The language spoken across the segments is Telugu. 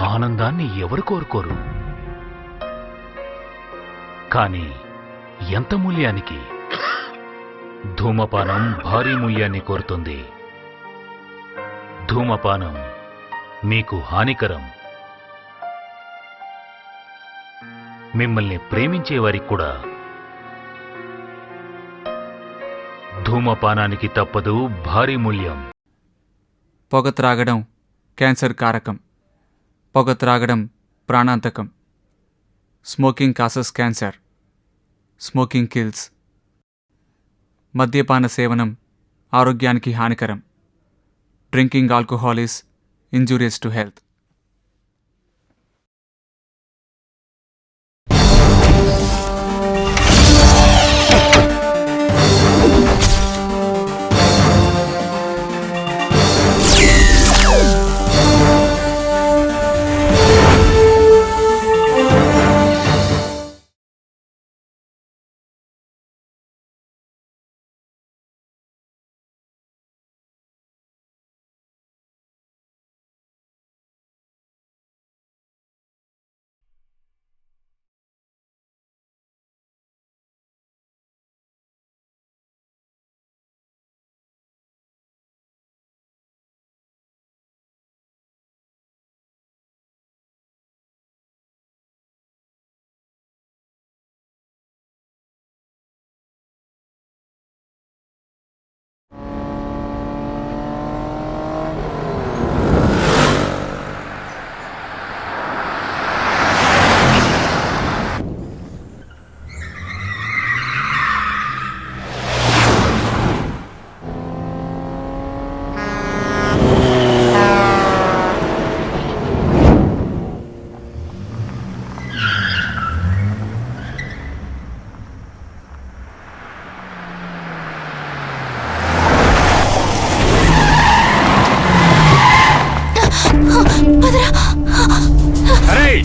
ఆనందాన్ని ఎవరు కోరుకోరు, కానీ ఎంత మూల్యానికి? ధూమపానం భారీ మూల్యాన్ని కోరుతుంది. ధూమపానం మీకు హానికరం. మిమ్మల్ని ప్రేమించేవారికి కూడా ధూమపానానికి తప్పదు భారీ మూల్యం. పొగ త్రాగడం క్యాన్సర్ కారకం. పొగ త్రాగడం ప్రాణాంతకం. Smoking causes cancer. Smoking kills. మద్యపాన సేవనం ఆరోగ్యానికి హానికరం. Drinking alcohol is injurious to health.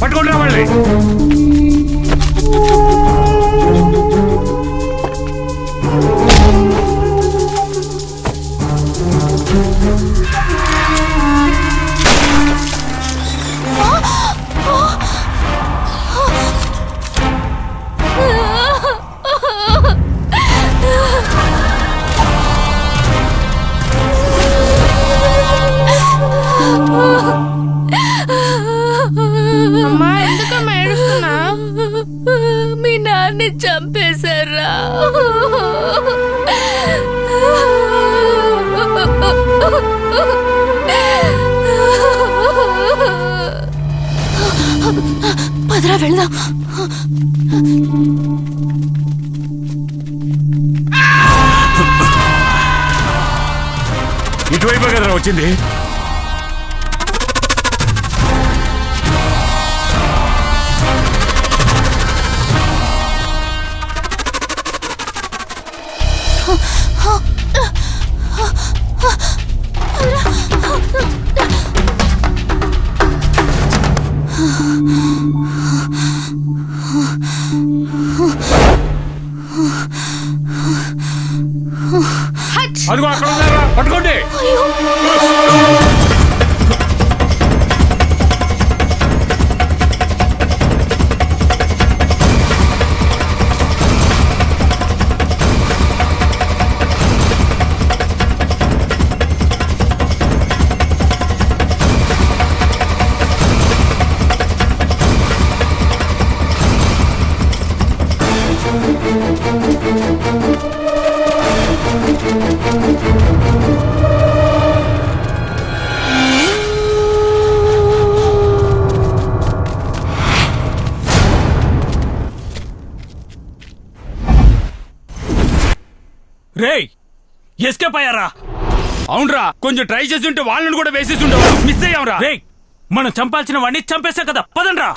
పట్టుకుంటున్నా మళ్ళీ. మీ నాన్ని చంపేశారా? పదరా వెళ్దాం. ఇటువైపు కదరా వచ్చింది. అదిగో అక్కడ ఉన్నారా, పట్టుకోండి. రేయ్, ఎస్కేప్ అయ్యారా? అవునరా, కొంచెం ట్రై చేసి ఉంటే వాళ్ళని కూడా వేసేసి ఉండేవాళ్ళు. మిస్ అయ్యాం రా. రేయ్, మనం చంపాల్సిన వాడిని చంపేశాం కదా, పదండ్రా.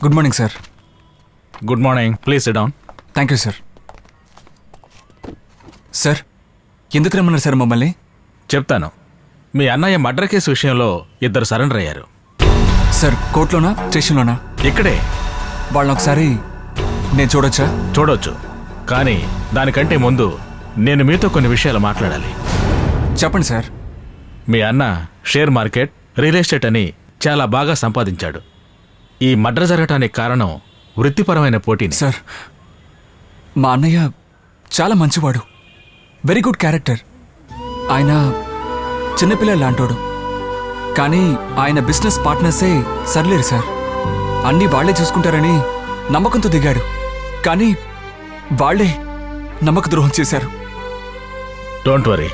Good morning sir. Good morning, please SIT down. Thank you sir. Sir, ఎందుకు రమ్మన్నారు సార్ మమ్మల్ని? చెప్తాను. మీ అన్నయ్య మర్డర్ కేసు విషయంలో 2 సరెండర్ అయ్యారు. సార్, కోర్టులోనా స్టేషన్లోనా? ఇక్కడే. వాళ్ళని ఒకసారి నేను చూడొచ్చా? చూడొచ్చు, కానీ దానికంటే ముందు నేను మీతో కొన్ని విషయాలు మాట్లాడాలి. చెప్పండి సార్. మీ అన్న షేర్ మార్కెట్, రియల్ ఎస్టేట్ అని చాలా బాగా సంపాదించాడు. ఈ మర్డర్ జరగటానికి కారణం వృత్తిపరమైన పోటీని. సార్, మా అన్నయ్య చాలా మంచివాడు, వెరీ గుడ్ క్యారెక్టర్. ఆయన చిన్నపిల్లలు లాంటోడు, కానీ ఆయన బిజినెస్ పార్ట్నర్సే సర్లేరు సార్. అన్నీ వాళ్లే చూసుకుంటారని నమ్మకంతో దిగాడు, కానీ వాళ్లే నమ్మక ద్రోహం చేశారు. డోంట్ వరీ,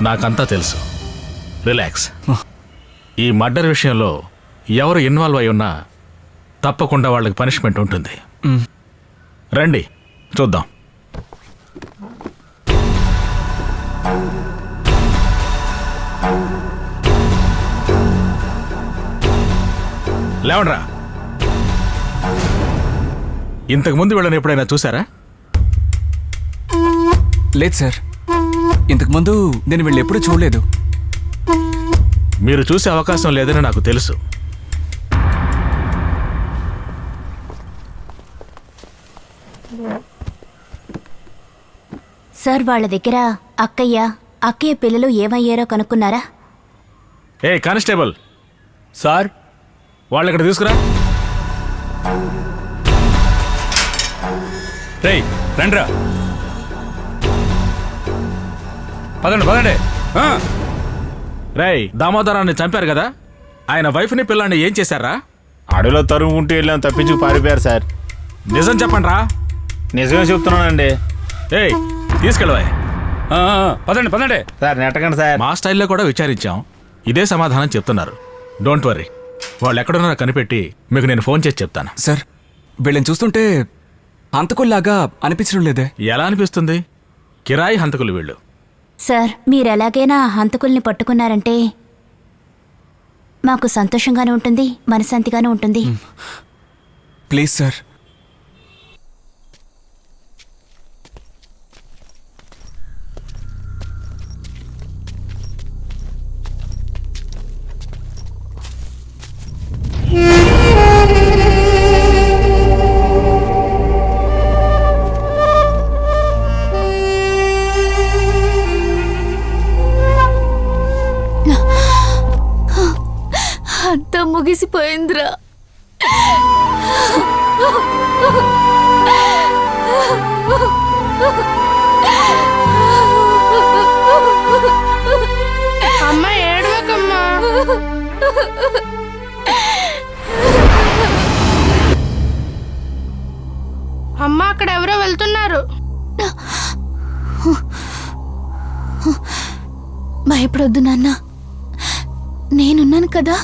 నాకంతా తెలుసు. రిలాక్స్. ఈ మర్డర్ విషయంలో ఎవరు ఇన్వాల్వ్ అయి ఉన్నా తప్పకుండా వాళ్ళకి పనిష్మెంట్ ఉంటుంది. రండి చూద్దాం. లేవండ్రా. ఇంతకుముందు వీళ్ళని ఎప్పుడైనా చూసారా? లేదు సార్, ఇంతకుముందు నేను వీళ్ళు ఎప్పుడూ చూడలేదు. మీరు చూసే అవకాశం లేదని నాకు తెలుసు. సార్, వాళ్ళ దగ్గర అక్కయ్య పిల్లలు ఏమయ్యారో కనుక్కున్నారా? ఏ కానిస్టేబుల్ సార్, వాళ్ళు ఇక్కడ తీసుకురా. రేయ్ రండ్రా, పదండి పదండి. రేయ్, దామోదరాన్ని చంపారు కదా, ఆయన వైఫ్ని పిల్లాన్ని ఏం చేశారా? అడవిలో తరుముకుంటూ వెళ్ళాం, తప్పించుకు పారిపోయారు సార్. నిజం చెప్పండి రా. నిజమే చెప్తున్నానండి. ఏయ్ తీసుకెళ్ళవా. పదండి పదండి. సార్ నెట్టకండి సార్. మా స్టైల్లో కూడా విచారించాం, ఇదే సమాధానం చెప్తున్నారు. డోంట్ వరీ, వాళ్ళు ఎక్కడున్నారో కనిపెట్టి మీకు నేను ఫోన్ చేసి చెప్తాను. సార్, వీళ్ళని చూస్తుంటే హంతకుల్లాగా అనిపించడం లేదే. ఎలా అనిపిస్తుంది? కిరాయి హంతకులు వీళ్ళు. సార్, మీరెలాగైనా హంతకుల్ని పట్టుకున్నారంటే మాకు సంతోషంగానే ఉంటుంది, మనశాంతిగానే ఉంటుంది. Please sir. అంతా ముగిసిపోయిందిరా. అమ్మ ఏడవకమ్మా. అమ్మ, అక్కడ ఎవరో వెళ్తున్నారు. భయపడొద్దు నాన్న, నేనున్నాను కదా.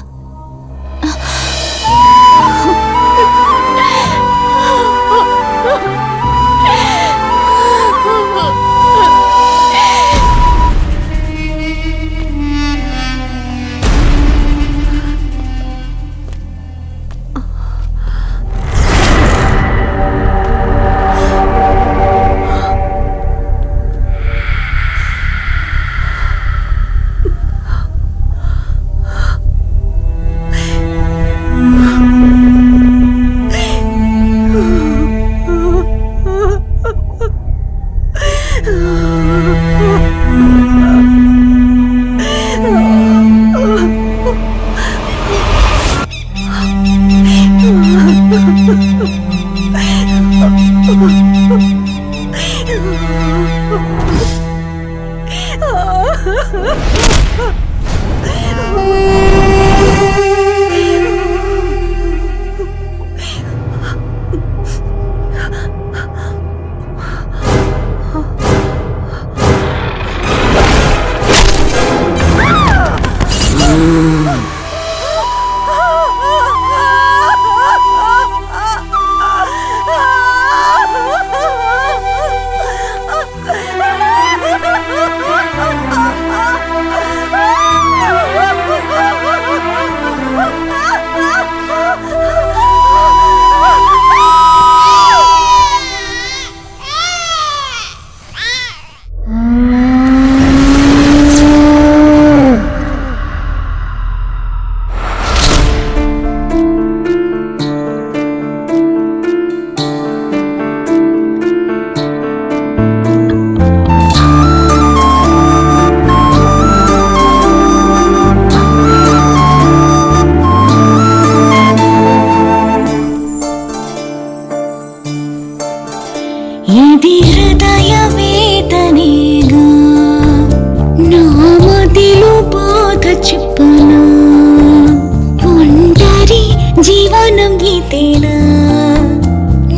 జీవనం గీతేనా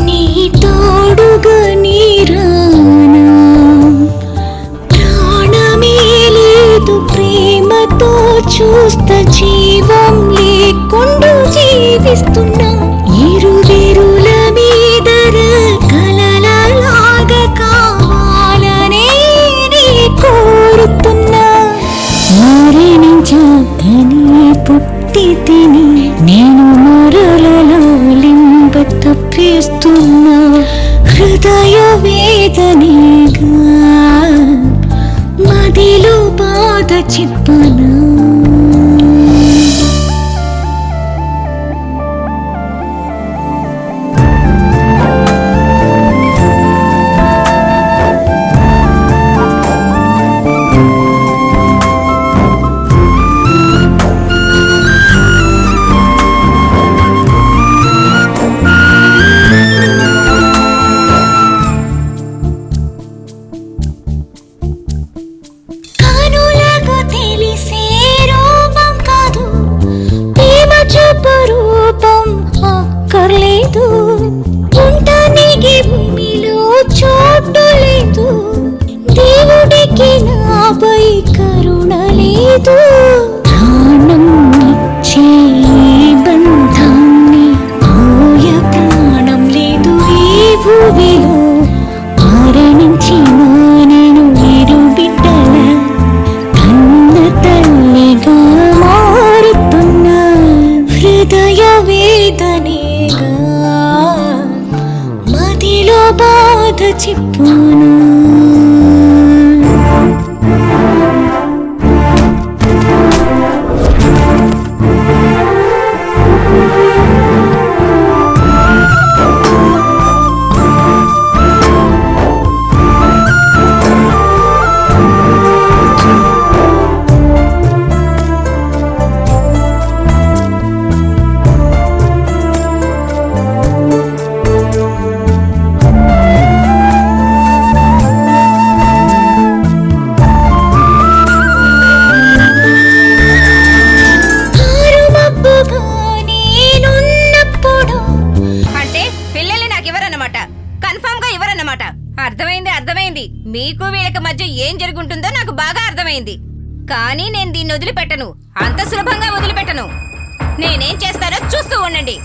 నీ తోడుగా నీరానా ప్రాణమే లేదు ప్రేమతో చూస్తా జీవం లేకుండా జీవిస్తున్నా ఇరువేరుల మీదర కలలలాగా కావాలనే నీ కోరుతున్నా మరణించాకనే పుట్టి తిని నేను మరలలో లింబ తప్పిస్తున్నా హృదయ వేదనేగా మదిలో బాధ చెప్పనా కనులకు తెలిసే రూపం కాదు ప్రేమ చూపు రూపం అక్కర్లేదు ఉండనికి భూమిలో చోటు లేదు దేవుడికి నాపై కరుణ లేదు ప్రాణం ఇచ్చే ఈ బంధాన్ని పోయ ప్రాణం లేదు ఈ భూమిలో మరణించిన నేను ఇరు బిడ్డల కన్న తల్లిగా మారుతున్నా హృదయ వేదనేగా మదిలో బాధ చెప్పునా అంటే పిల్లల్ని నాకు ఇవ్వరన్నమాట. కన్ఫర్మ్ గా ఇవ్వరన్నమాట. అర్థమైంది. మీకు వీళ్ళకి మధ్య ఏం జరుగుంటుందో నాకు బాగా అర్థమైంది. కానీ నేను దీన్ని వదిలిపెట్టను, అంత సులభంగా వదిలిపెట్టను. నేనేం చేస్తానో చూస్తూ ఉండండి.